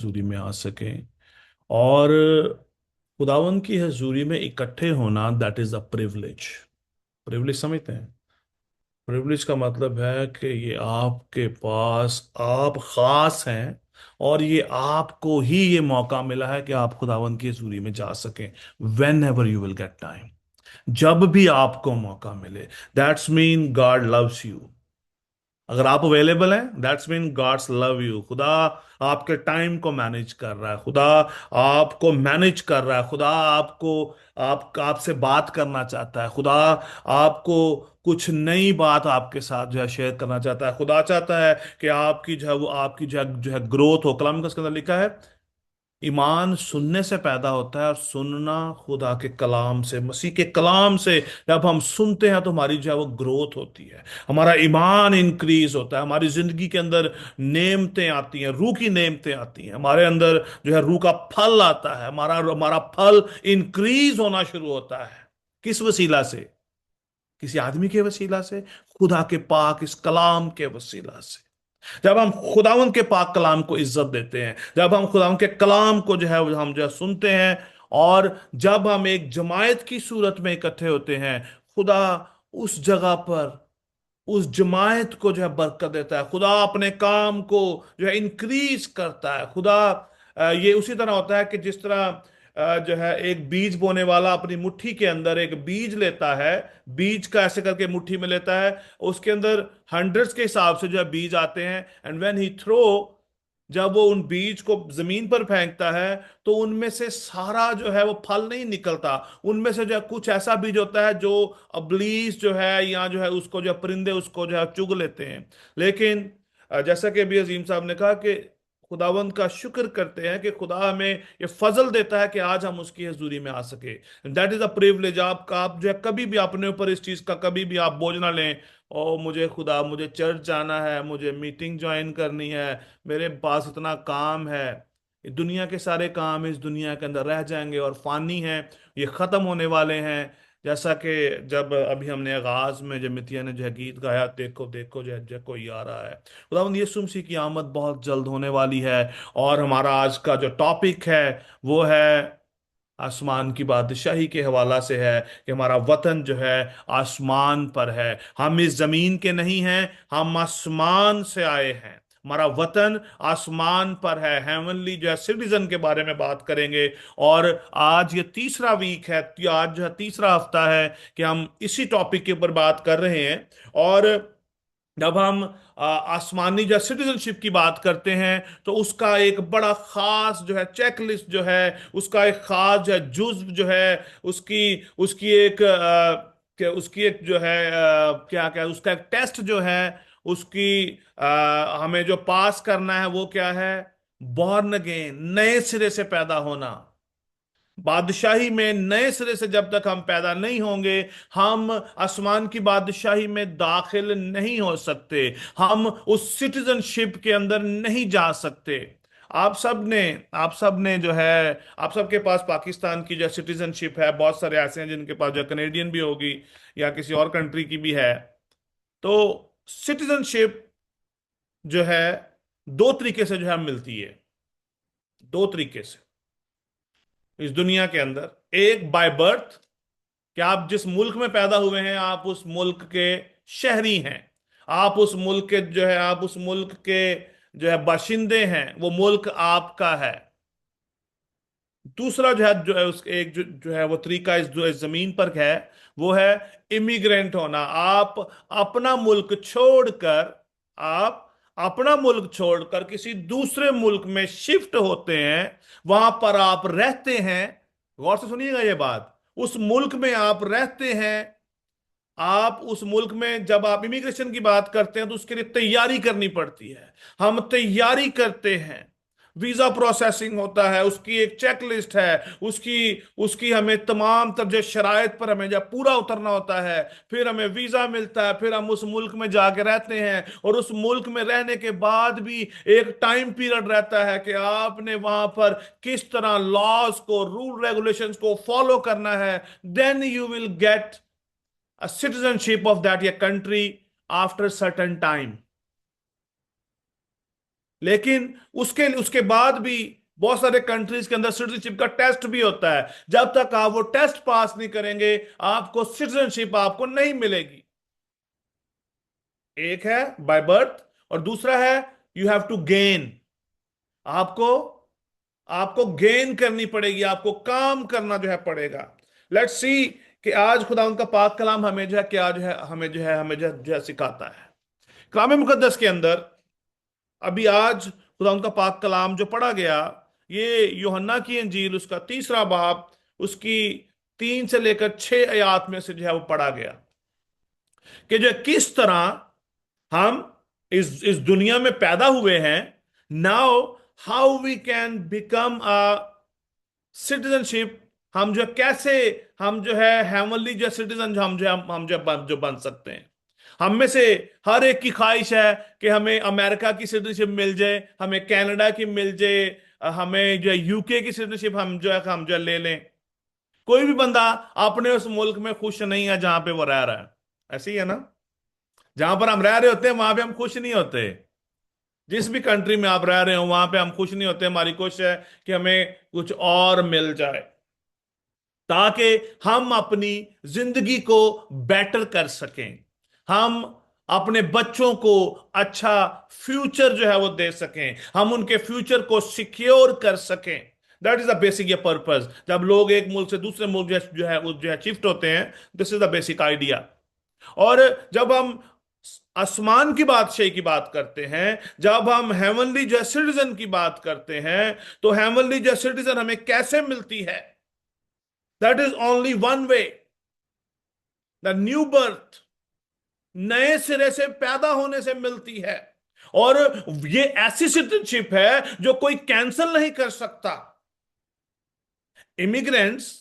हजूरी में आ सकें और खुदावन की हजूरी में इकट्ठे होना, that is a privilege. Privilege समझते हैं? प्रिविलेज का मतलब है कि ये आपके पास, आप खास हैं और ये आपको ही ये मौका मिला है कि आप खुदावन की हजूरी में जा सकें। Whenever you will get time, जब भी आपको मौका मिले। That's mean God loves you. अगर आप अवेलेबल हैं, that's mean God's love you. खुदा आपके टाइम को मैनेज कर रहा है, खुदा आपको मैनेज कर रहा है, खुदा आपको आपसे बात करना चाहता है, खुदा आपको कुछ नई बात आपके साथ जो है शेयर करना चाहता है। खुदा चाहता है कि आपकी जो है वो आपकी जो है ग्रोथ हो। कलाम का उसके अंदर लिखा है, ईमान सुनने से पैदा होता है और सुनना खुदा के कलाम से, मसीह के कलाम से। जब हम सुनते हैं तो हमारी जो है वो ग्रोथ होती है, हमारा ईमान इंक्रीज होता है, हमारी जिंदगी के अंदर नेमतें आती हैं, रूह की नेमतें आती हैं, हमारे अंदर जो है रूह का फल आता है, हमारा हमारा फल इंक्रीज होना शुरू होता है। किस वसीला से? किसी आदमी के वसीला से? खुदा के पाक इस कलाम के वसीला से। जब हम खुदावंद के पाक कलाम को इज्जत देते हैं, जब हम खुदावंद के कलाम को जो है हम जो है सुनते हैं, और जब हम एक जमायत की सूरत में इकट्ठे होते हैं, खुदा उस जगह पर उस जमायत को जो है बरकत देता है। खुदा अपने काम को जो है इंक्रीज करता है। खुदा ये उसी तरह होता है कि जिस तरह जो है एक बीज बोने वाला अपनी मुट्ठी के अंदर एक बीज लेता है, बीज का ऐसे करके मुट्ठी में लेता है, उसके अंदर हंड्रेड्स के हिसाब से जो है बीज आते हैं, एंड व्हेन ही थ्रो, जब वो उन बीज को जमीन पर फेंकता है, तो उनमें से सारा जो है वो फल नहीं निकलता। उनमें से जो है कुछ ऐसा बीज होता है जो अबलीस जो है या जो है उसको जो है परिंदे उसको जो है चुग लेते हैं। लेकिन जैसा कि अभी अजीम साहब ने कहा कि खुदावंद का शुक्र करते हैं कि खुदा हमें ये फजल देता है कि आज हम उसकी हजूरी में आ सके। That is a privilege. आप जो है कभी भी अपने ऊपर इस चीज का कभी भी आप बोझ ना लें, और मुझे खुदा, मुझे चर्च जाना है, मुझे मीटिंग ज्वाइन करनी है, मेरे पास इतना काम है। ये दुनिया के सारे काम इस दुनिया के अंदर रह जाएंगे और फानी हैं, ये खत्म होने वाले हैं। जैसा कि जब अभी हमने आगाज में जब मितिया ने जो है गीत गाया, देखो देखो जो कोई आ रहा है। खुदावंद यीशु मसीह की आमद बहुत जल्द होने वाली है। और हमारा आज का जो टॉपिक है वो है आसमान की बादशाही के हवाला से है कि हमारा वतन जो है आसमान पर है। हम इस जमीन के नहीं हैं, हम आसमान से आए हैं। हमारा वतन आसमान पर है। हेवनली जो है सिटीजन के बारे में बात करेंगे। और आज ये तीसरा वीक है, आज जो है तीसरा हफ्ता है कि हम इसी टॉपिक के ऊपर बात कर रहे हैं। और जब हम आसमानी जो सिटीजनशिप की बात करते हैं, तो उसका एक बड़ा खास जो है चेकलिस्ट जो है, उसका एक खास जो है जुज्व जो है, उसकी उसकी एक उसकी एक जो है क्या क्या उसका एक टेस्ट जो है, उसकी हमें जो पास करना है वो क्या है? बॉर्न अगेन, नए सिरे से पैदा होना। बादशाही में नए सिरे से जब तक हम पैदा नहीं होंगे, हम आसमान की बादशाही में दाखिल नहीं हो सकते, हम उस सिटीजनशिप के अंदर नहीं जा सकते। आप सब ने आप सब ने जो है, आप सबके पास पाकिस्तान की जो सिटीजनशिप है, बहुत सारे ऐसे हैं जिनके पास जो कनेडियन भी होगी या किसी और कंट्री की भी है। तो सिटीजनशिप जो है दो तरीके से जो है मिलती है, दो तरीके से इस दुनिया के अंदर। एक बाय बर्थ, कि आप जिस मुल्क में पैदा हुए हैं आप उस मुल्क के शहरी हैं, आप उस मुल्क के जो है आप उस मुल्क के जो है बाशिंदे हैं, वो मुल्क आपका है। दूसरा जो है उस एक जो है वो तरीका इस जमीन पर है, वो है इमिग्रेंट होना। आप अपना मुल्क छोड़कर किसी दूसरे मुल्क में शिफ्ट होते हैं, वहां पर आप रहते हैं। गौर से सुनिएगा ये बात, उस मुल्क में आप रहते हैं। आप उस मुल्क में जब आप इमिग्रेशन की बात करते हैं तो उसके लिए तैयारी करनी पड़ती है। हम तैयारी करते हैं, वीजा प्रोसेसिंग होता है, उसकी एक चेक लिस्ट है, उसकी उसकी हमें तमाम तर जो शराइत पर हमें जब पूरा उतरना होता है, फिर हमें वीजा मिलता है, फिर हम उस मुल्क में जाके रहते हैं। और उस मुल्क में रहने के बाद भी एक टाइम पीरियड रहता है कि आपने वहां पर किस तरह लॉज को, रूल रेगुलेशंस को फॉलो करना है। Then you will get a citizenship of that your country after certain time। लेकिन उसके उसके बाद भी बहुत सारे कंट्रीज के अंदर सिटीजनशिप का टेस्ट भी होता है। जब तक आप वो टेस्ट पास नहीं करेंगे, आपको सिटीजनशिप आपको नहीं मिलेगी। एक है बाय बर्थ, और दूसरा है यू हैव टू गेन। आपको आपको गेन करनी पड़ेगी, आपको काम करना जो है पड़ेगा। लेट्स सी कि आज खुदा उनका पाक कलाम हमें जो है क्या जो है हमें जो है सिखाता है। कलाम मुकद्दस के अंदर अभी आज खुदा उनका पाक कलाम जो पढ़ा गया, ये यूहन्ना की इंजील उसका तीसरा बाब, उसकी 3 से लेकर 6 आयत में से जो है वो पढ़ा गया कि जो किस तरह हम इस दुनिया में पैदा हुए हैं। Now how we can become a citizenship, हम जो कैसे हम जो है हेवनली जो सिटीजन हम जो है हम जो बन सकते हैं। हम में से हर एक की ख्वाहिश है कि हमें अमेरिका की सिटीजनशिप मिल जाए, हमें कनाडा की मिल जाए, हमें जो है यूके की सिटीजनशिप हम जो है ले लें। कोई भी बंदा अपने उस मुल्क में खुश नहीं है जहां पे वो रह रहा है। ऐसे ही है ना? जहां पर हम रह रहे होते हैं वहां पे हम खुश नहीं होते। जिस भी कंट्री में आप रह रहे हो वहां पे हम खुश नहीं होते। हमारी कोशिश है कि हमें कुछ और मिल जाए ताकि हम अपनी जिंदगी को बेटर कर सकें, हम अपने बच्चों को अच्छा फ्यूचर जो है वो दे सकें, हम उनके फ्यूचर को सिक्योर कर सकें। दैट इज द बेसिक ये पर्पस। जब लोग एक मुल्क से दूसरे मुल्क जो है शिफ्ट होते हैं, this is the basic idea. और जब हम आसमान की बादशाही की बात करते हैं, जब हम हेवनली जो सिटीजन की बात करते हैं, तो हेवनली जो सिटीजन हमें कैसे मिलती है? That is only one way, the new birth, नए सिरे से पैदा होने से मिलती है। और ये ऐसी सिटीजनशिप है जो कोई कैंसिल नहीं कर सकता। इमिग्रेंट्स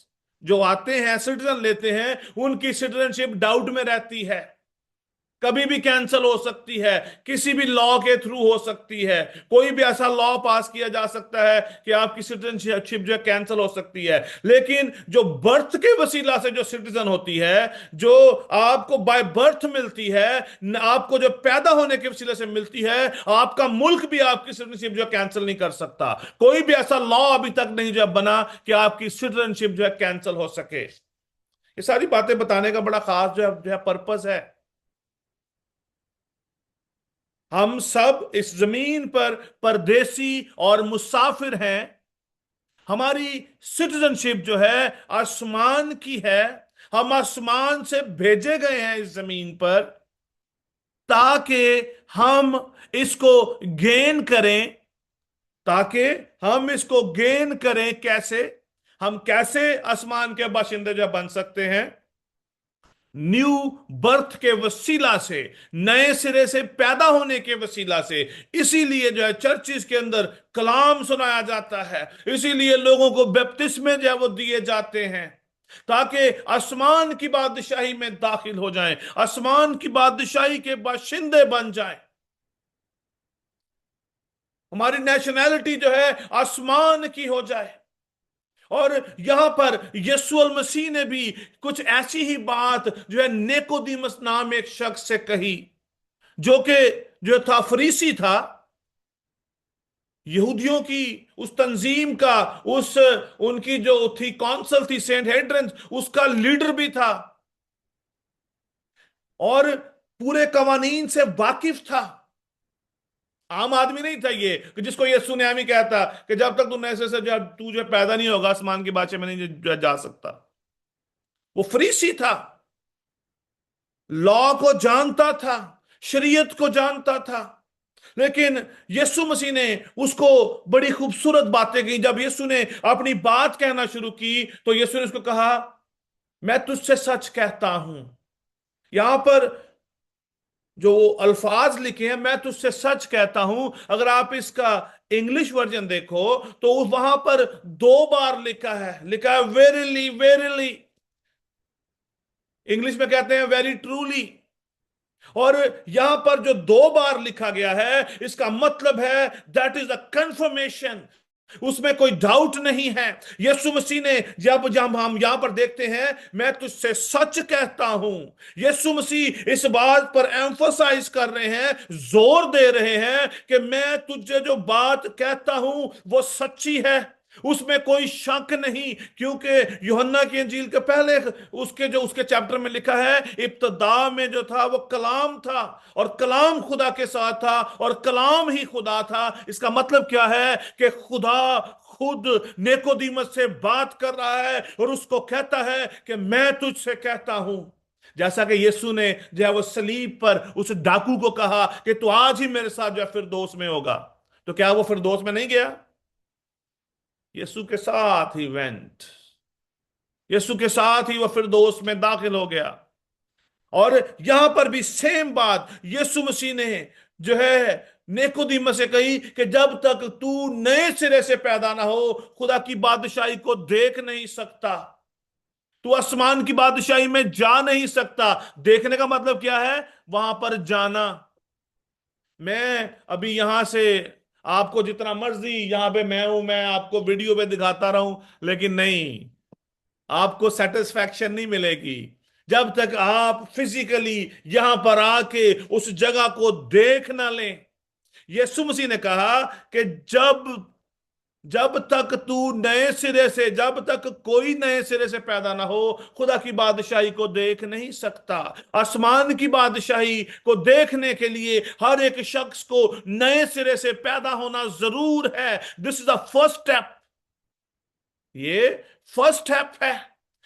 जो आते हैं सिटीजन लेते हैं, उनकी सिटीजनशिप डाउट में रहती है, कभी भी कैंसिल हो सकती है, किसी भी लॉ के थ्रू हो सकती है। कोई भी ऐसा लॉ पास किया जा सकता है कि आपकी सिटीजनशिप जो है कैंसिल हो सकती है। लेकिन जो बर्थ के वसीला से जो सिटीजन होती है, जो आपको बाय बर्थ मिलती है, आपको जो पैदा होने के वसीले से मिलती है, आपका मुल्क भी आपकी सिटीजनशिप जो कैंसिल नहीं कर सकता। कोई भी ऐसा लॉ अभी तक नहीं जो बना कि आपकी सिटीजनशिप जो है कैंसिल हो सके। ये सारी बातें बताने का बड़ा खास जो है पर्पस है। हम सब इस जमीन पर परदेसी और मुसाफिर हैं। हमारी सिटीजनशिप जो है आसमान की है। हम आसमान से भेजे गए हैं इस जमीन पर ताकि हम इसको गेन करें, ताकि हम इसको गेन करें। कैसे? हम कैसे आसमान के बाशिंदे जो बन सकते हैं? न्यू बर्थ के वसीला से, नए सिरे से पैदा होने के वसीला से। इसीलिए जो है चर्चिस के अंदर कलाम सुनाया जाता है, इसीलिए लोगों को बपतिस्मे जो है वो दिए जाते हैं, ताकि आसमान की बादशाही में दाखिल हो जाएं, आसमान की बादशाही के बाशिंदे बन जाएं। हमारी नेशनैलिटी जो है आसमान की हो जाए। और यहां पर यीशु मसीह ने भी कुछ ऐसी ही बात जो है नेकोदिमस नाम एक शख्स से कही, जो कि जो था फरीसी था, यहूदियों की उस तंजीम का, उस उनकी जो थी कौंसल थी सेंट हेड्रन, उसका लीडर भी था और पूरे कवानीन से वाकिफ था। आम आदमी नहीं था ये कि जिसको यीशु ने हमें कहता कि जब तक तू नए से जो तू जो पैदा नहीं होगा आसमान की बादशाह में नहीं जा सकता। वो फरीसी था, लॉ को जानता था, शरीयत को जानता था। लेकिन यीशु मसीह ने उसको बड़ी खूबसूरत बातें की। जब यीशु ने अपनी बात कहना शुरू की तो यीशु ने उसको कहा, मैं तुझसे सच कहता हूं। यहां पर जो अल्फाज लिखे हैं, मैं तुझसे सच कहता हूं, अगर आप इसका इंग्लिश वर्जन देखो तो वहां पर 2 बार लिखा है वेरीली वेरीली। इंग्लिश में कहते हैं वेरी ट्रूली। और यहां पर जो 2 बार लिखा गया है, इसका मतलब है दैट इज अ कंफर्मेशन, उसमें कोई डाउट नहीं है। यीशु मसीह ने, जब जब हम यहां पर देखते हैं, मैं तुझसे सच कहता हूं, यीशु मसीह इस बात पर एम्फोसाइज कर रहे हैं, जोर दे रहे हैं कि मैं तुझे जो बात कहता हूं वो सच्ची है, उसमें कोई शक नहीं। क्योंकि यूहन्ना की इंजील के पहले उसके चैप्टर में लिखा है, इब्तदा में जो था वो कलाम था, और कलाम खुदा के साथ था, और कलाम ही खुदा था। इसका मतलब क्या है कि खुदा खुद नेकोदिमस से बात कर रहा है और उसको कहता है कि मैं तुझसे कहता हूं। जैसा कि यीशु ने जो है वो सलीब पर उस डाकू को कहा कि तू आज ही मेरे साथ जो है फिरदौस में होगा, तो क्या वो फिरदौस में नहीं गया? यीशु के साथ ही वेंट, यीशु के साथ ही वह फिरदौस में दाखिल हो गया। और यहां पर भी सेम बात यीशु मसीह ने जो है नेकोदिमस से कही कि जब तक तू नए सिरे से पैदा ना हो, खुदा की बादशाही को देख नहीं सकता, तू आसमान की बादशाही में जा नहीं सकता। देखने का मतलब क्या है? वहां पर जाना। मैं अभी यहां से आपको जितना मर्जी यहां पे मैं हूं, मैं आपको वीडियो पे दिखाता रहूं, लेकिन नहीं, आपको सेटिस्फैक्शन नहीं मिलेगी जब तक आप फिजिकली यहां पर आके उस जगह को देख ना लें। यीशु मसीह ने कहा कि जब जब तक तू नए सिरे से, जब तक कोई नए सिरे से पैदा ना हो, खुदा की बादशाही को देख नहीं सकता। आसमान की बादशाही को देखने के लिए हर एक शख्स को नए सिरे से पैदा होना जरूर है। This is the first step. ये फर्स्ट स्टेप है,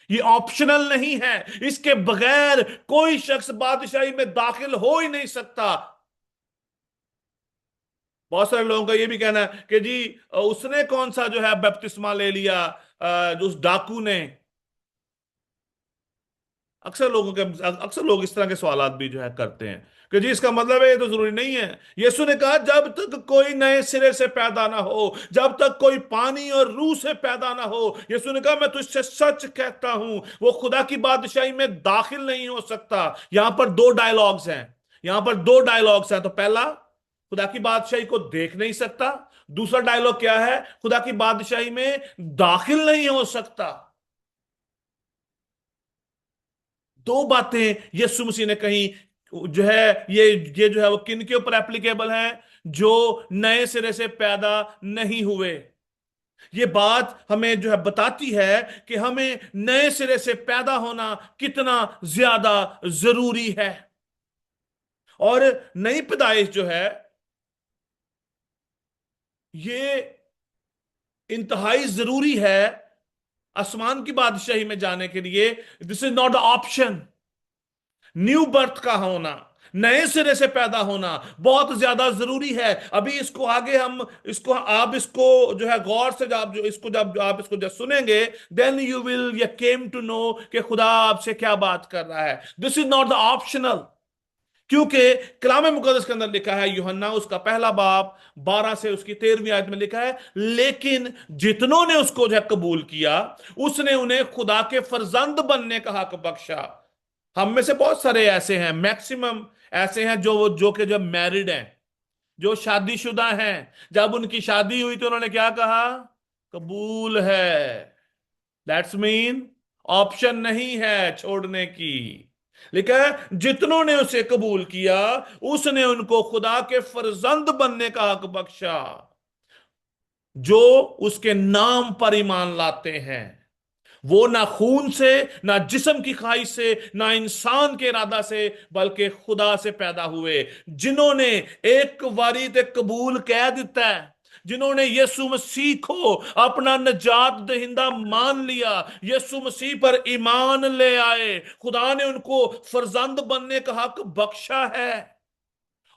ये ऑप्शनल नहीं है। इसके बगैर कोई शख्स बादशाही में दाखिल हो ही नहीं सकता। बहुत सारे लोगों का ये भी कहना है कि जी उसने कौन सा जो है बपतिस्मा ले लिया, उस डाकू ने। अक्सर लोग इस तरह के सवालात भी जो है करते हैं कि जी इसका मतलब है ये तो जरूरी नहीं है। यीशु ने कहा जब तक कोई नए सिरे से पैदा ना हो, जब तक कोई पानी और रूह से पैदा ना हो, यीशु ने कहा मैं तुझसे सच कहता हूं, वो खुदा की बादशाही में दाखिल नहीं हो सकता। यहां पर दो डायलॉग्स हैं, यहां पर दो डायलॉग्स हैं। तो पहला, खुदा की बादशाही को देख नहीं सकता। दूसरा डायलॉग क्या है? खुदा की बादशाही में दाखिल नहीं हो सकता। दो बातें यीशु मसीह ने कही। जो है ये जो है वो किन के ऊपर एप्लीकेबल है? जो नए सिरे से पैदा नहीं हुए। ये बात हमें जो है बताती है कि हमें नए सिरे से पैदा होना कितना ज्यादा जरूरी है। और नई पैदाइश जो है ये इंतहाई जरूरी है आसमान की बादशाही में जाने के लिए। This is not option. New birth का होना, नए सिरे से पैदा होना बहुत ज्यादा जरूरी है। अभी इसको आगे हम इसको आप इसको जो है गौर से जब आप इसको जब सुनेंगे, then you will you came to know कि खुदा आपसे क्या बात कर रहा है। This is not the optional. क्योंकि कलाम मुकद्दस के अंदर लिखा है, यूहन्ना उसका पहला बाब 12 से उसकी 13वीं आयत में लिखा है, लेकिन जितनों ने उसको जो है कबूल किया, उसने उन्हें खुदा के फर्जंद बनने का हक बख्शा। हम में से बहुत सारे ऐसे हैं, मैक्सिमम ऐसे हैं जो कि जब मैरिड हैं, जो शादीशुदा हैं, जब उनकी शादी हुई तो उन्होंने क्या कहा? कबूल है। दैट्स मीन ऑप्शन नहीं है छोड़ने की। लिखा है जितनों ने उसे कबूल किया, उसने उनको खुदा के फर्जंद बनने का हक बख्शा, जो उसके नाम पर ईमान लाते हैं। वो ना खून से, ना जिस्म की ख्वाहिश से, ना इंसान के इरादा से, बल्कि खुदा से पैदा हुए। जिन्होंने एक बारी ते कबूल कह दिता है, जिन्होंने यीशु मसीह को अपना निजात दहिंदा मान लिया, यीशु मसीह पर ईमान ले आए, खुदा ने उनको फर्जंद बनने का हक बख्शा है।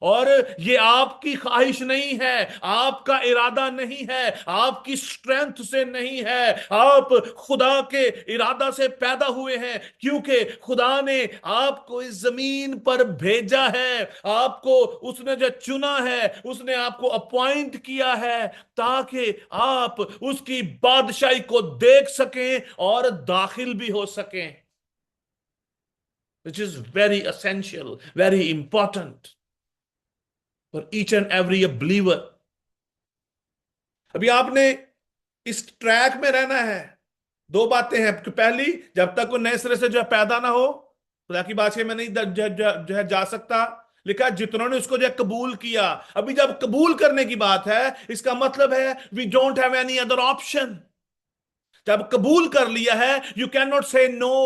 और ये आपकी ख्वाहिश नहीं है, आपका इरादा नहीं है, आपकी स्ट्रेंथ से नहीं है। आप खुदा के इरादा से पैदा हुए हैं, क्योंकि खुदा ने आपको इस जमीन पर भेजा है। आपको उसने जो चुना है, उसने आपको अपॉइंट किया है ताकि आप उसकी बादशाही को देख सकें और दाखिल भी हो सकें, which is very essential, very important for each and every believer। अभी आपने इस ट्रैक में रहना है। दो बातें हैं कि पहली, जब तक वो नए सिरे से जो है पैदा ना हो, खुदा की बात में नहीं जो है जा सकता। लिखा है, जितनों ने उसको जो है कबूल किया। अभी जब कबूल करने की बात है, इसका मतलब है we don't have any other option. जब कबूल कर लिया है, you can not say no.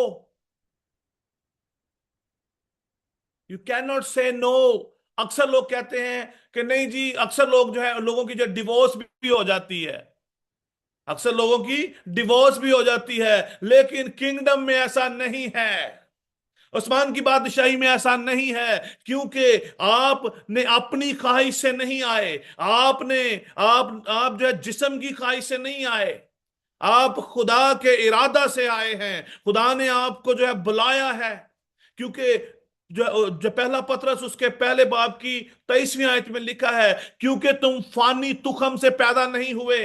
You can not say no. अक्सर लोग कहते हैं कि नहीं जी, अक्सर लोग जो है, लोगों की जो डिवोर्स भी हो जाती है, अक्सर लोगों की डिवोर्स भी हो जाती है, लेकिन किंगडम में ऐसा नहीं है। उस्मान की बादशाही में ऐसा नहीं है, क्योंकि आपने अपनी ख्वाहिश से नहीं आए। आपने आप जो है जिस्म की ख्वाहिश से नहीं आए। आप खुदा के इरादा से आए हैं। खुदा ने आपको जो है बुलाया है। क्योंकि जो पहला पतरस उसके पहले बाब की 23वीं आयत में लिखा है, क्योंकि तुम फानी तुखम से पैदा नहीं हुए,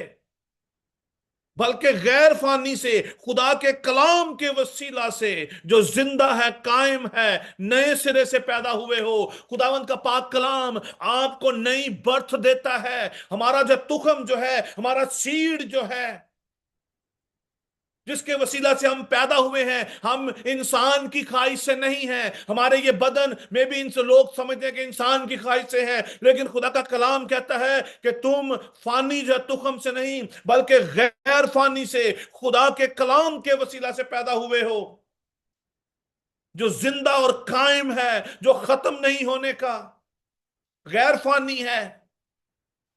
बल्कि गैर फानी से, खुदा के कलाम के वसीला से, जो जिंदा है, कायम है, नए सिरे से पैदा हुए हो। खुदावंद का पाक कलाम आपको नई बर्थ देता है। हमारा जो तुखम जो है, हमारा सीड जो है, जिसके वसीला से हम पैदा हुए हैं, हम इंसान की ख्वाहिश से नहीं हैं। हमारे ये बदन में भी इनसे लोग समझते हैं कि इंसान की ख्वाहिश से है, लेकिन खुदा का कलाम कहता है कि तुम फानी जो तुखम से नहीं, बल्कि गैर फानी से, खुदा के कलाम के वसीला से पैदा हुए हो, जो जिंदा और कायम है, जो खत्म नहीं होने का, गैर फानी है,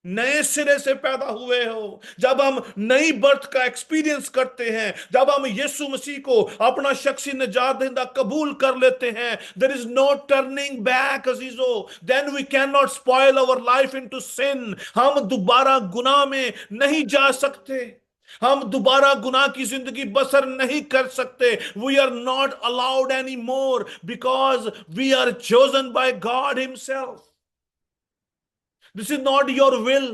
नए सिरे से पैदा हुए हो। जब हम नई बर्थ का एक्सपीरियंस करते हैं, जब हम यीशु मसीह को अपना शख्सी निजात दहिंदा कबूल कर लेते हैं, there is no turning back अजीजो। Then we can not spoil our life into sin. हम दोबारा गुनाह में नहीं जा सकते। हम दोबारा गुनाह की जिंदगी बसर नहीं कर सकते। We are not allowed any more, because we are chosen by God himself. This is not your will.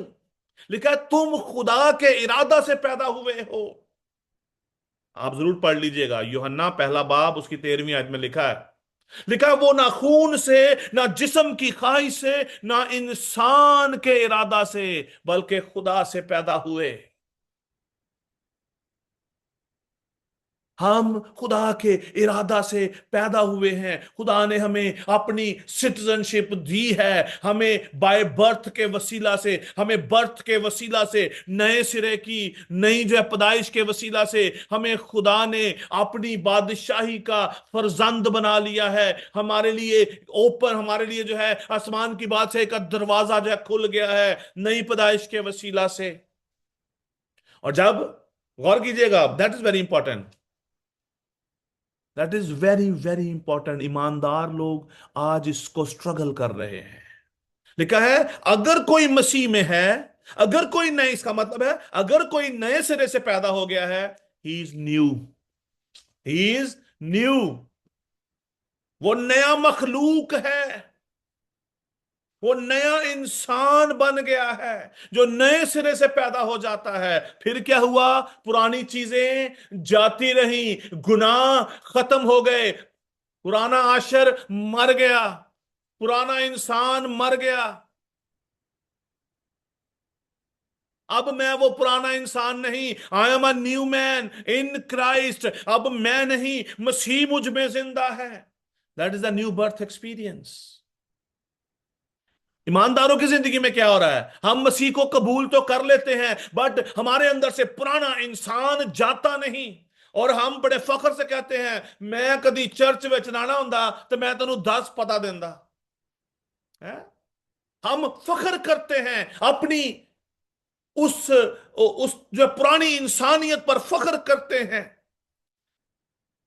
लिखा है तुम खुदा के इरादा से पैदा हुए हो। आप जरूर पढ़ लीजिएगा, यूहन्ना पहला बाब उसकी 13वीं आयत में लिखा है। लिखा है वो ना खून से, ना जिस्म की ख्वाहिश से, ना इंसान के इरादा से, बल्कि खुदा से पैदा हुए। हम खुदा के इरादा से पैदा हुए हैं। खुदा ने हमें अपनी सिटीजनशिप दी है। हमें बाय बर्थ के वसीला से, हमें बर्थ के वसीला से, नए सिरे की नई जो है पैदाइश के वसीला से, हमें खुदा ने अपनी बादशाही का फर्जंद बना लिया है। हमारे लिए ओपन, हमारे लिए जो है आसमान की बात से एक दरवाजा जो है खुल गया है नई पैदाइश के वसीला से। और जब, गौर कीजिएगा, that is very important, that is very very important. ईमानदार लोग आज इसको स्ट्रगल कर रहे हैं। लिखा है अगर कोई मसीह में है, अगर कोई नए, इसका मतलब है अगर कोई नए सिरे से पैदा हो गया है, he is new. He is new. वो नया मखलूक है। वो नया इंसान बन गया है जो नए सिरे से पैदा हो जाता है। फिर क्या हुआ? पुरानी चीजें जाती रही, गुनाह खत्म हो गए, पुराना आशर मर गया, पुराना इंसान मर गया। अब मैं वो पुराना इंसान नहीं, I am a new man in Christ. अब मैं नहीं, मसीह मुझ में जिंदा है। That is the new birth experience. ईमानदारों की जिंदगी में क्या हो रहा है? हम मसीह को कबूल तो कर लेते हैं, बट हमारे अंदर से पुराना इंसान जाता नहीं। और हम बड़े फख्र से कहते हैं, मैं कभी चर्च में ना हुंदा तो मैं तेनू 10 पता देंदा है। हम फख्र करते हैं अपनी उस जो पुरानी इंसानियत पर फख्र करते हैं।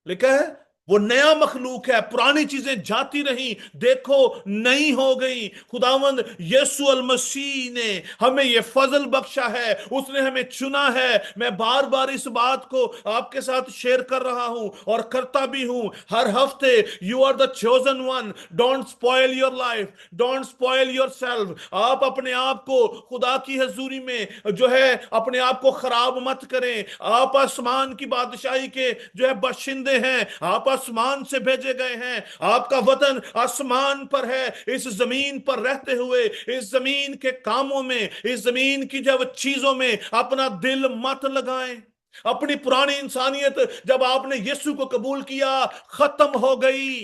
लिखा है वो नया मखलूक है, पुरानी चीजें जाती रही, देखो नई हो गई। खुदावंद यीशु अल मसीह ने हमें यह फजल बख्शा है, उसने हमें चुना है। मैं बार बार इस बात को आपके साथ शेयर कर रहा हूं और करता भी हूं हर हफ्ते। You are the chosen one. Don't spoil your life, don't spoil your self. आप अपने आप को खुदा की हजूरी में जो है अपने आप को खराब मत करें। आप आसमान की बादशाही के जो है बशिंदे हैं। आप आसमान से भेजे गए हैं। आपका वतन आसमान पर है। इस जमीन पर रहते हुए, इस जमीन के कामों में, इस जमीन की जब चीजों में अपना दिल मत लगाएं। अपनी पुरानी इंसानियत जब आपने यीशु को कबूल किया, खत्म हो गई।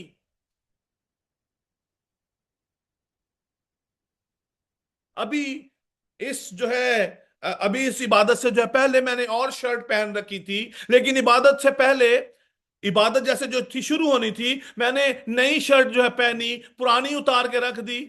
अभी इस जो है अभी इस इबादत से जो है, पहले मैंने और शर्ट पहन रखी थी, लेकिन इबादत से पहले, इबादत जैसे जो थी शुरू होनी थी, मैंने नई शर्ट जो है पहनी, पुरानी उतार के रख दी।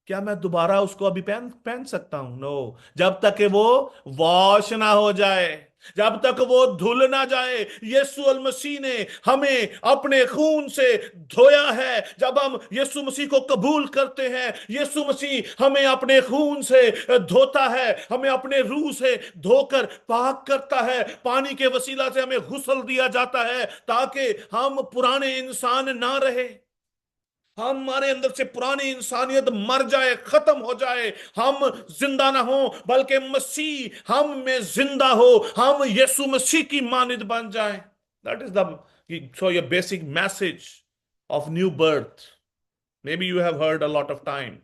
क्या मैं दोबारा उसको अभी पहन पहन सकता हूं? नो। जब तक कि वो वॉश ना हो जाए, जब तक वो धुल ना जाए। यीशु अल मसीह ने हमें अपने खून से धोया है। जब हम यीशु मसीह को कबूल करते हैं, यीशु मसीह हमें अपने खून से धोता है, हमें अपने रूह से धोकर पाक करता है। पानी के वसीला से हमें गुस्ल दिया जाता है ताकि हम पुराने इंसान ना रहे, हमारे अंदर से पुरानी इंसानियत मर जाए, खत्म हो जाए, हम जिंदा ना हो, बल्कि मसीह हम में जिंदा हो, हम यीशु मसीह की मानिद बन जाए। दैट इज द सो ये basic message of new birth. May be you have heard a lot of time.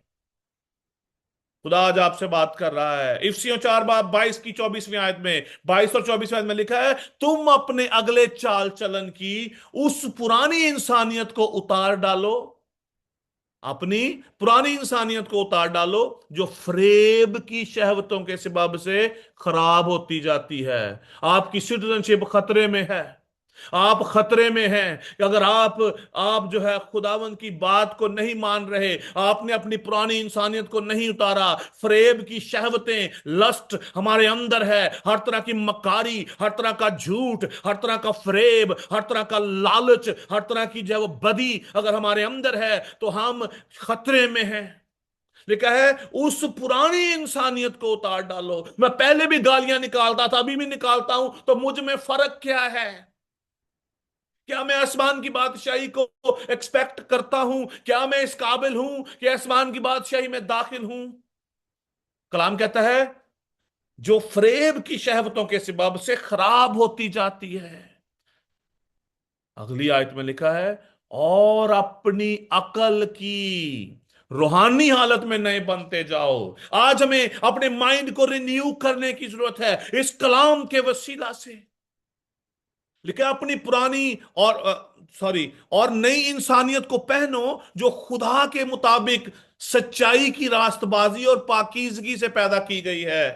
खुदा आज आपसे बात कर रहा है। इफिसियों 4:22 की 24वीं आयत में, 22 और 24वीं आयत में लिखा है, तुम अपने अगले चाल चलन की उस पुरानी इंसानियत को उतार डालो, अपनी पुरानी इंसानियत को उतार डालो जो फ्रेब की शहवतों के सबब से खराब होती जाती है। आपकी सिटीजनशिप खतरे में है। आप खतरे में हैं कि अगर आप जो है खुदावंद की बात को नहीं मान रहे, आपने अपनी पुरानी इंसानियत को नहीं उतारा, फ्रेब की शहवतें, लस्ट हमारे अंदर है, हर तरह की मकारी, हर तरह का झूठ, हर तरह का फ्रेब, हर तरह का लालच, हर तरह की जो है वो बदी अगर हमारे अंदर है तो हम खतरे में हैं। लिखा है उस पुरानी इंसानियत को उतार डालो। मैं पहले भी गालियां निकालता था, अभी भी निकालता हूं, तो मुझ में फर्क क्या है? क्या मैं आसमान की बादशाही को एक्सपेक्ट करता हूं? क्या मैं इस काबिल हूं कि आसमान की बादशाही में दाखिल हूं? कलाम कहता है जो फ्रेब की शहवतों के सबब से खराब होती जाती है। अगली आयत में लिखा है और अपनी अकल की रूहानी हालत में नए बनते जाओ। आज हमें अपने माइंड को रिन्यू करने की जरूरत है इस कलाम के वसीला से। लिखा है अपनी पुरानी और सॉरी और नई इंसानियत को पहनो जो खुदा के मुताबिक सच्चाई की रास्तबाजी और पाकीजगी से पैदा की गई है।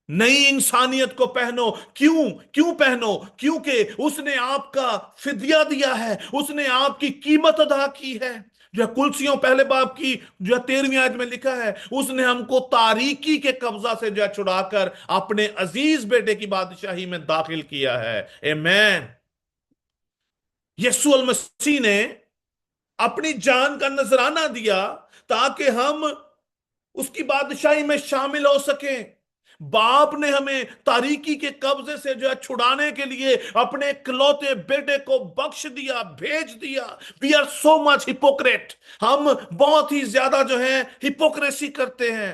नई इंसानियत को पहनो। क्यों? क्यों पहनो? क्योंकि उसने आपका फिदिया दिया है, उसने आपकी कीमत अदा की है। जो है कुलसियों पहले बाब की जो है 13वीं आयत में लिखा है, उसने हमको तारीकी के कब्जा से जो है छुड़ाकर अपने अजीज बेटे की बादशाही में दाखिल किया है। आमीन। यीशु अल मसीह ने अपनी जान का नजराना दिया ताकि हम उसकी बादशाही में शामिल हो सकें। बाप ने हमें तारीकी के कब्जे से जो है छुड़ाने के लिए अपने इकलौते बेटे को बख्श दिया, भेज दिया। We are so much hypocrite. हम बहुत ही ज्यादा जो है हिपोक्रेसी करते हैं,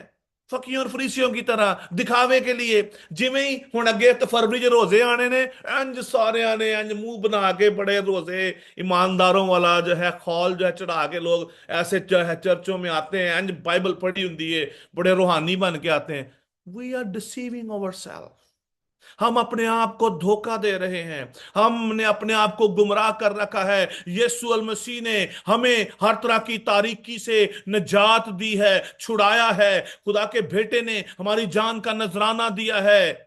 फकीयों और फरीसियों की तरह दिखावे के लिए। जिमें ही हुण अगे तो फरवरी च रोजे आने ने, इंज सारे ने इंज मुंह बना के बड़े रोजे ईमानदारों वाला जो है खौल जो है चढ़ा के लोग ऐसे जो है चर्चों में आते हैं, इंज बाइबल पढ़ी होती है, बड़े रूहानी बन के आते हैं। We are deceiving our self. हम अपने आप को धोखा दे रहे हैं, हमने अपने आप को गुमराह कर रखा है। यीशु अल मसीह ने हमें हर तरह की तारीकी से निजात दी है, छुड़ाया है। खुदा के बेटे ने हमारी जान का नजराना दिया है।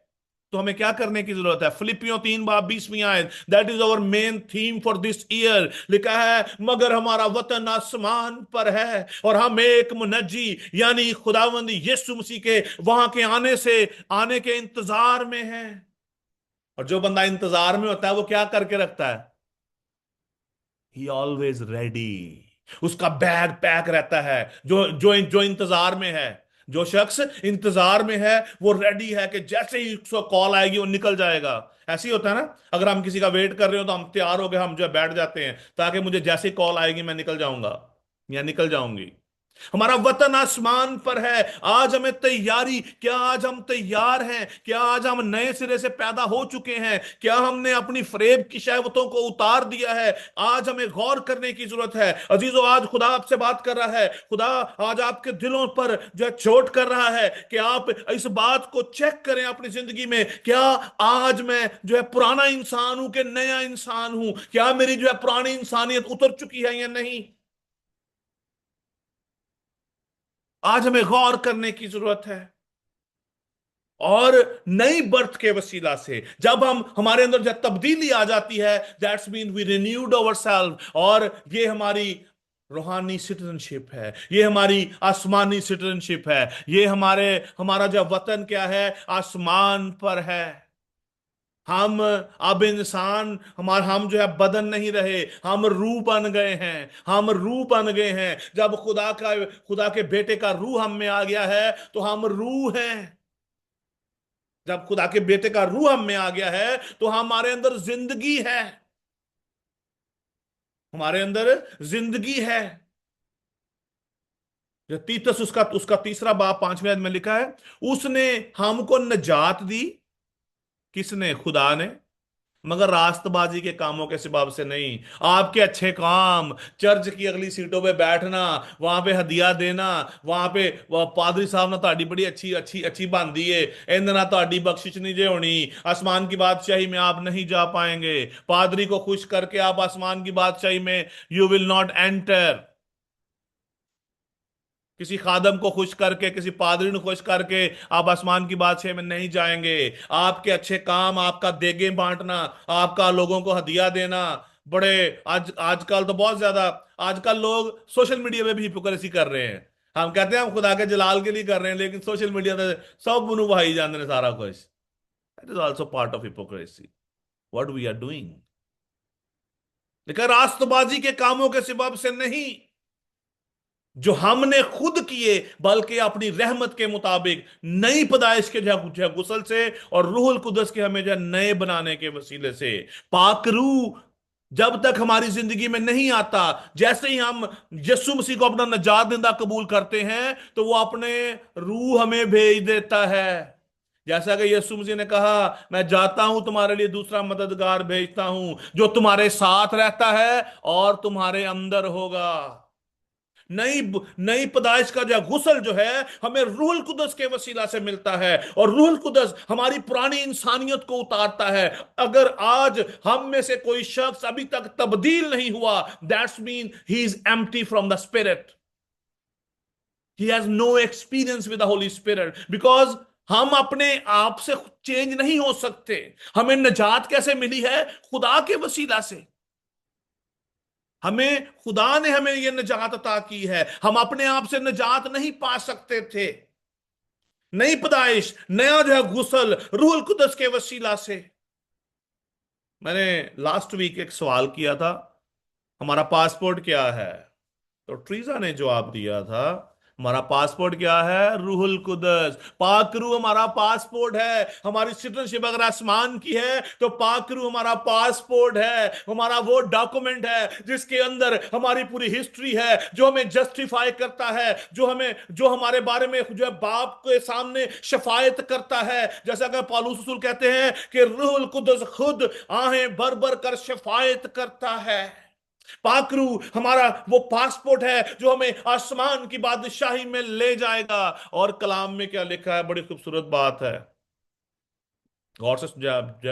तो हमें क्या करने की जरूरत है? फिलिपियों 3:20वीं आयत, that is our main theme for this year. लिखा है मगर हमारा वतन आसमान पर है और हम एक मुनज्जी यानी खुदावंद यीशु मसीह के वहां के आने के इंतजार में हैं। और जो बंदा इंतजार में होता है वो क्या करके रखता है? ही ऑलवेज रेडी। उसका बैग पैक रहता है। जो जो जो इंतजार में है, जो शख्स इंतजार में है, वो रेडी है कि जैसे ही उसको कॉल आएगी वो निकल जाएगा। ऐसे ही होता है ना, अगर हम किसी का वेट कर रहे हो तो हम तैयार हो गए, हम जो है बैठ जाते हैं ताकि मुझे जैसे ही कॉल आएगी मैं निकल जाऊंगा या निकल जाऊंगी। हमारा वतन आसमान पर है। आज हमें तैयारी, क्या आज हम तैयार हैं? क्या आज हम नए सिरे से पैदा हो चुके हैं? क्या हमने अपनी फरेब की शहवतों को उतार दिया है? आज हमें गौर करने की जरूरत है अजीजों। आज खुदा आपसे बात कर रहा है। खुदा आज आपके दिलों पर जो है चोट कर रहा है कि आप इस बात को चेक करें अपनी जिंदगी में। क्या आज मैं जो है पुराना इंसान हूं कि नया इंसान हूं? क्या मेरी जो है पुरानी इंसानियत उतर चुकी है या नहीं? आज हमें गौर करने की जरूरत है। और नई बर्थ के वसीला से जब हम हमारे अंदर जब तब्दीली आ जाती है, that's mean we renewed our self. और ये हमारी रूहानी सिटीजनशिप है, ये हमारी आसमानी सिटीजनशिप है। ये हमारा जो वतन क्या है, आसमान पर है। हम अब इंसान हमारा हम जो है बदन नहीं रहे, हम रूह बन गए हैं। हम रूह बन गए हैं। जब खुदा के बेटे का रूह हम में आ गया है तो हम रूह हैं। जब खुदा के बेटे का रूह हम में आ गया है तो हमारे अंदर जिंदगी है। हमारे अंदर जिंदगी है। जो तीतस उसका उसका तीसरा बाब 5वें अध्याय में लिखा है, उसने हमको निजात दी। किसने? खुदा ने। मगर रास्तबाजी के कामों के सबब से नहीं। आपके अच्छे काम, चर्च की अगली सीटों पे बैठना, वहां पे हदिया देना, वहां पे वह पादरी साहब ना ਤੁਹਾਡੀ बड़ी अच्छी अच्छी अच्छी बनती है, इंद ना ਤੁਹਾਡੀ बख्शिश नहीं जे होनी, आसमान की बादशाही में आप नहीं जा पाएंगे। पादरी को खुश करके आप आसमान की बादशाही में यू विल नॉट एंटर। किसी खादम को खुश करके, किसी पादरी को खुश करके आप आसमान की बादशाह में नहीं जाएंगे। आपके अच्छे काम, आपका देगे बांटना, आपका लोगों को हदिया देना, बड़े आज आजकल तो बहुत ज्यादा, आजकल लोग सोशल मीडिया में भी हिपोक्रेसी कर रहे हैं। हम कहते हैं हम खुदा के जलाल के लिए कर रहे हैं, लेकिन सोशल मीडिया पे सब मनु भाई जानते हैं सारा कुछ। That is also part of hypocrisy, what we are doing. लेकिन रास्तबाजी के कामों के सबब से नहीं जो हमने खुद किए, बल्कि अपनी रहमत के मुताबिक नई पैदाइश के जो गुसल से और रूहुल कुदस के हमें जो नए बनाने के वसीले से। पाकरू जब तक हमारी जिंदगी में नहीं आता, जैसे ही हम यीशु मसीह को अपना नजात देंदा कबूल करते हैं तो वो अपने रूह हमें भेज देता है। जैसा कि यीशु मसीह ने कहा, मैं जाता हूं तुम्हारे लिए दूसरा मददगार भेजता हूं जो तुम्हारे साथ रहता है और तुम्हारे अंदर होगा। नई नई पैदाइश का जो गुसल जो है हमें रूहुल कुदस के वसीला से मिलता है, और रूहुल कुदस हमारी पुरानी इंसानियत को उतारता है। अगर आज हम में से कोई शख्स अभी तक तब्दील नहीं हुआ, that's mean he is empty from the spirit. He has no experience with the holy spirit, because हम अपने आप से चेंज नहीं हो सकते। हमें निजात कैसे मिली है? खुदा के वसीला से। हमें खुदा ने हमें यह निजात अता की है, हम अपने आप से निजात नहीं पा सकते थे। नई पैदाइश, नया जो है गुसल रूहुल कुदस के वसीला से। मैंने लास्ट वीक एक सवाल किया था, हमारा पासपोर्ट क्या है? तो ट्रीजा ने जवाब दिया था, हमारा पासपोर्ट क्या है? रूहुल कुदस। पाक रूह हमारा पासपोर्ट है। हमारी सिटीजनशिप अगर आसमान की है तो पाक रूह हमारा पासपोर्ट है। हमारा वो डॉक्यूमेंट है जिसके अंदर हमारी पूरी हिस्ट्री है, जो हमें जस्टिफाई करता है, जो हमारे बारे में जो है बाप के सामने शफायत करता है। जैसा कि पौलुस रसूल कहते हैं कि रूहुल कुदस खुद आहें भर भर कर शफायत करता है। पाकरू हमारा वो पासपोर्ट है जो हमें आसमान की बादशाही में ले जाएगा। और कलाम में क्या लिखा है? बड़ी खूबसूरत बात है, गौर से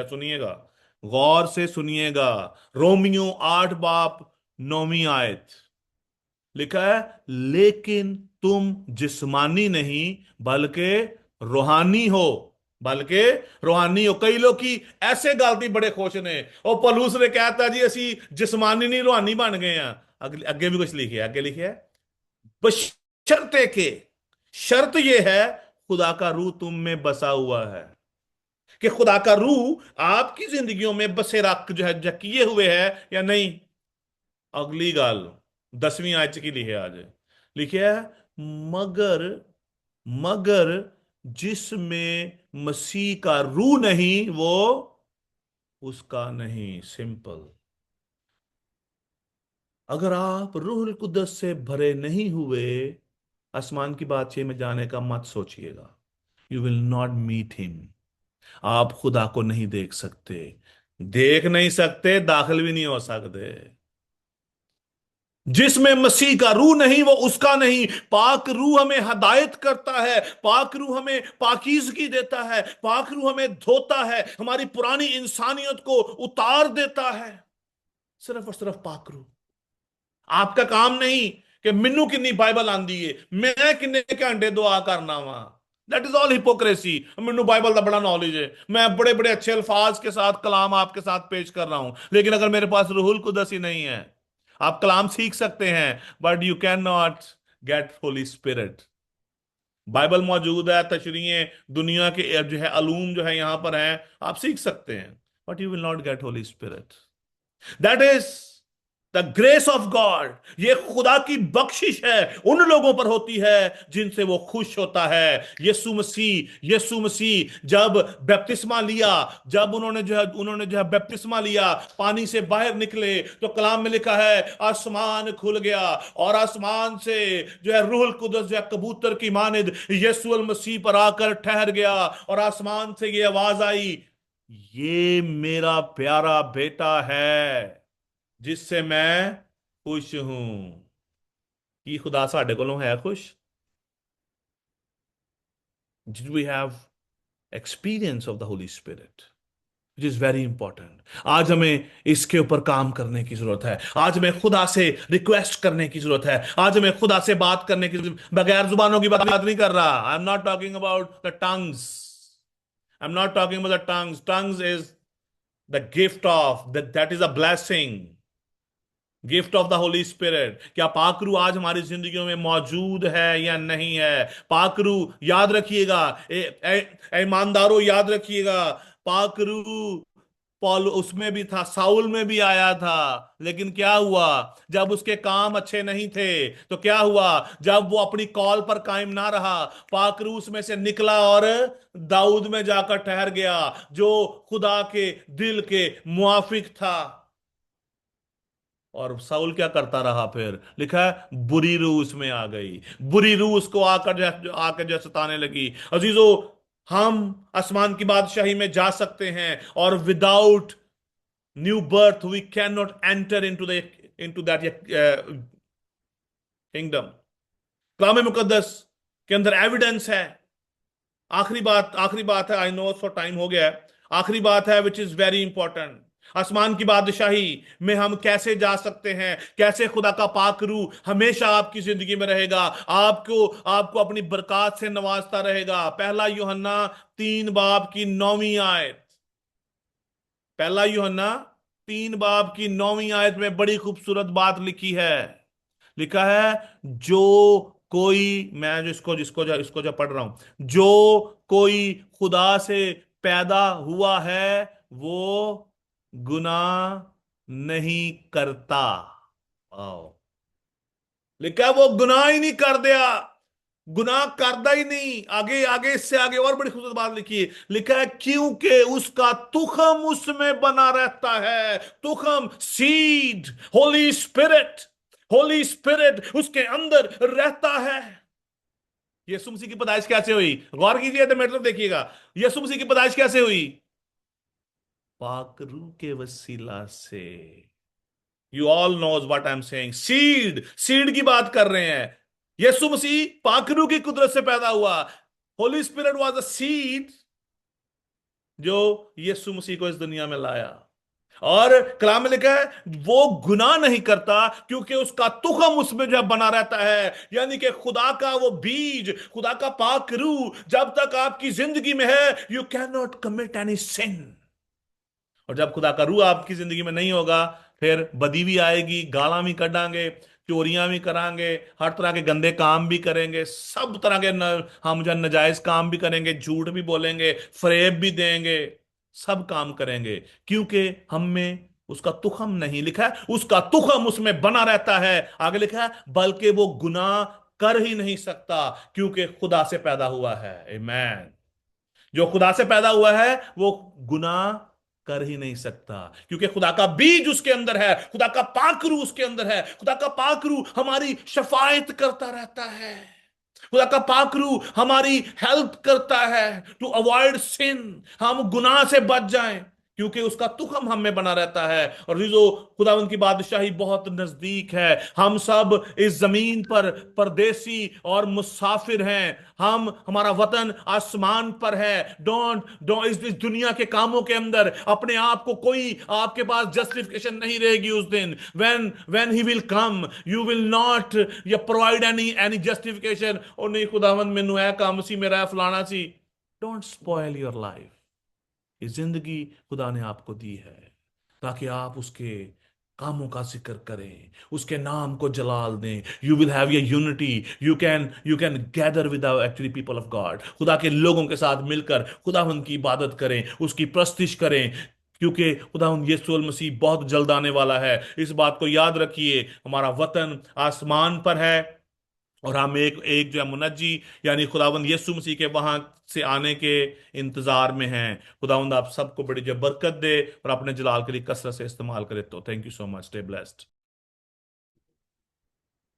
सुनिएगा, गौर से सुनिएगा। रोमियो 8 बाप 9वीं आयत लिखा है, लेकिन तुम जिस्मानी नहीं बल्कि रूहानी हो। बल्कि रूहानी हो। कई लोग की ऐसे गलती बड़े खुश ने, और पलूस ने कहता जी असी जिस्मानी नहीं रूहानी बन गए हैं। अगे अगे भी कुछ लिखे है, आगे लिखे है, बशर्ते के, शर्त यह है खुदा का रूह तुम में बसा हुआ है। कि खुदा का रूह आपकी जिंदगियों में बसेरा जो है किए हुए है या नहीं। अगली गाल 10वीं आयत की लिखे आज लिखे है, मगर मगर जिसमें मसीह का रूह नहीं वो उसका नहीं। सिंपल। अगर आप रूहुल कुदस से भरे नहीं हुए आसमान की बादशाही में जाने का मत सोचिएगा। You will not meet him. आप खुदा को नहीं देख सकते, देख नहीं सकते, दाखिल भी नहीं हो सकते। जिसमें मसीह का रूह नहीं वो उसका नहीं। पाक रूह हमें हदायत करता है, पाक रूह हमें पाकीज़गी देता है, पाक रूह हमें धोता है, हमारी पुरानी इंसानियत को उतार देता है। सिर्फ और सिर्फ पाक रूह। आपका काम नहीं कि मिन्नू किन्नी बाइबल आंदी है, मैं किन्ने घंटे दुआ करना वा। That is all hypocrisy. मैनू बाइबल का बड़ा नॉलेज है, मैं बड़े बड़े अच्छे अल्फाज के साथ कलाम आपके साथ पेश कर रहा हूं, लेकिन अगर मेरे पास रूहुल कुदस ही नहीं है। आप कलाम सीख सकते हैं, but you can not gate Holi spirit. Bible मौजूद है, तशरीहें दुनिया के जो है अलूम जो है यहां पर हैं, आप सीख सकते हैं, but you will not gate Holi spirit. That is the grace of God. ये खुदा की बख्शिश है, उन लोगों पर होती है जिनसे वो खुश होता है। यीशु मसीह जब बपतिस्मा लिया, जब उन्होंने जो है बपतिस्मा लिया, पानी से बाहर निकले, तो कलाम में लिखा है आसमान खुल गया और आसमान से जो है रूहुल कुदस जो है कबूतर की मानिद यीशु मसीह पर आकर ठहर गया। और आसमान से ये आवाज आई, ये मेरा प्यारा बेटा है जिससे मैं खुश हूं। की खुदा साडे कोलों है खुश? Did we have experience of the Holy Spirit? It is very important। आज हमें इसके ऊपर काम करने की जरूरत है। आज हमें खुदा से रिक्वेस्ट करने की जरूरत है। आज हमें खुदा से बात करने की बगैर जुबानों की बात नहीं कर रहा। I am not talking about the tongues. I am not talking about the tongues. Tongues is the gift of that is a blessing. Gift of the holy spirit. क्या पाकरू आज हमारी जिंदगियों में मौजूद है या नहीं है? पाकरू याद रखिएगा, ईमानदारों याद रखिएगा, पाकरू पॉल उसमें भी था, साउल में भी आया था, लेकिन क्या हुआ? जब उसके काम अच्छे नहीं थे तो क्या हुआ? जब वो अपनी कॉल पर कायम ना रहा, पाकरू उसमें से निकला और दाऊद में जाकर ठहर गया, जो खुदा के दिल के मुआफिक था। और साउल क्या करता रहा? फिर लिखा है बुरी रूह उसमें आ गई, बुरी रूह उसको आकर जो सताने लगी। अजीजों, हम आसमान की बादशाही में जा सकते हैं, और without new birth we can not enter into that kingdom. कलाम मुकद्दस के अंदर एविडेंस है। आखिरी बात है, आई नो सो टाइम हो गया है। आखिरी बात है विच इज वेरी इंपॉर्टेंट। आसमान की बादशाही में हम कैसे जा सकते हैं? कैसे खुदा का पाक रूह हमेशा आपकी जिंदगी में रहेगा, आपको आपको अपनी बरकत से नवाजता रहेगा? पहला यूहन्ना 3 बाब की 9वीं आयत। पहला यूहन्ना 3 बाब की 9वीं आयत में बड़ी खूबसूरत बात लिखी है। लिखा है, जो कोई, मैं जो इसको जो पढ़ रहा हूं, जो कोई खुदा से पैदा हुआ है वो गुनाह नहीं करता। आओ, लिखा है वो गुनाह ही नहीं कर दिया, गुनाह करता ही नहीं। आगे आगे इससे आगे और बड़ी खूबसूरत बात लिखी है। लिखा है क्योंकि उसका तुखम उसमें बना रहता है। तुखम, seed, Holy Spirit. Holy Spirit उसके अंदर रहता है। यीशु मसीह की पैदाइश कैसे हुई? गौर कीजिए, तो मेरे तरफ देखिएगा। यीशु मसीह की पैदाइश कैसे हुई? पाक रूह के वसीला से। You all knows what I am saying. Seed, seed की बात कर रहे हैं। यीशु मसीह पाक रूह की कुदरत से पैदा हुआ। Holi spirit was a seed जो यीशु मसीह को इस दुनिया में लाया। और कलाम में लिखा है वो गुनाह नहीं करता क्योंकि उसका तुखम उसमें जो बना रहता है। यानी कि खुदा का वो बीज, खुदा का पाक रूह जब तक आपकी जिंदगी में है, you can not commit any sin. और जब खुदा का रूह आपकी जिंदगी में नहीं होगा, फिर बदी भी आएगी, गालां भी कढ़ांगे, चोरियां भी करांगे, हर तरह के गंदे काम भी करेंगे, सब तरह के हम जो नजायज काम भी करेंगे, झूठ भी बोलेंगे, फरेब भी देंगे, सब काम करेंगे, क्योंकि हम में उसका तुखम नहीं। लिखा है उसका तुखम उसमें बना रहता है। आगे लिखा है बल्कि वो गुनाह कर ही नहीं सकता क्योंकि खुदा से पैदा हुआ है। आमीन। जो खुदा से पैदा हुआ है वो गुनाह कर ही नहीं सकता क्योंकि खुदा का बीज उसके अंदर है, खुदा का पाक रूह उसके अंदर है। खुदा का पाक रूह हमारी शफायत करता रहता है। खुदा का पाकरू हमारी हेल्प करता है टू अवॉइड सिन, हम गुनाह से बच जाएं, क्योंकि उसका तुखम हम में बना रहता है। और ये जो खुदा उनकी बादशाही बहुत नजदीक है। हम सब इस जमीन पर परदेसी और मुसाफिर हैं। हम हमारा वतन आसमान पर है। डोंट डोंट इस दुनिया के कामों के अंदर अपने आप को, कोई आपके पास जस्टिफिकेशन नहीं रहेगी उस दिन। When he will come, you will not या प्रोवाइड एनी जस्टिफिकेशन। और नहीं खुदावंद मैनू ए काम सी, मेरा फलाना सी। Don't spoil your life. ये जिंदगी खुदा ने आपको दी है ताकि आप उसके कामों का जिक्र करें, उसके नाम को जलाल दें। यू विल हैव ये unity, you can gather with actually people of God, खुदा के लोगों के साथ मिलकर खुदा उनकी इबादत करें, उसकी प्रस्तिश करें, क्योंकि खुदा यीशु मसीह बहुत जल्द आने वाला है। इस बात को याद रखिए, हमारा वतन आसमान पर है और हम एक एक जो है मुनज्जी यानी खुदावंद यीशु मसीह के वहां से आने के इंतजार में हैं। खुदावंद आप सबको बड़ी जो बरकत दे और अपने जलाल के लिए कसरत से इस्तेमाल करे। तो thank you so much, stay blessed.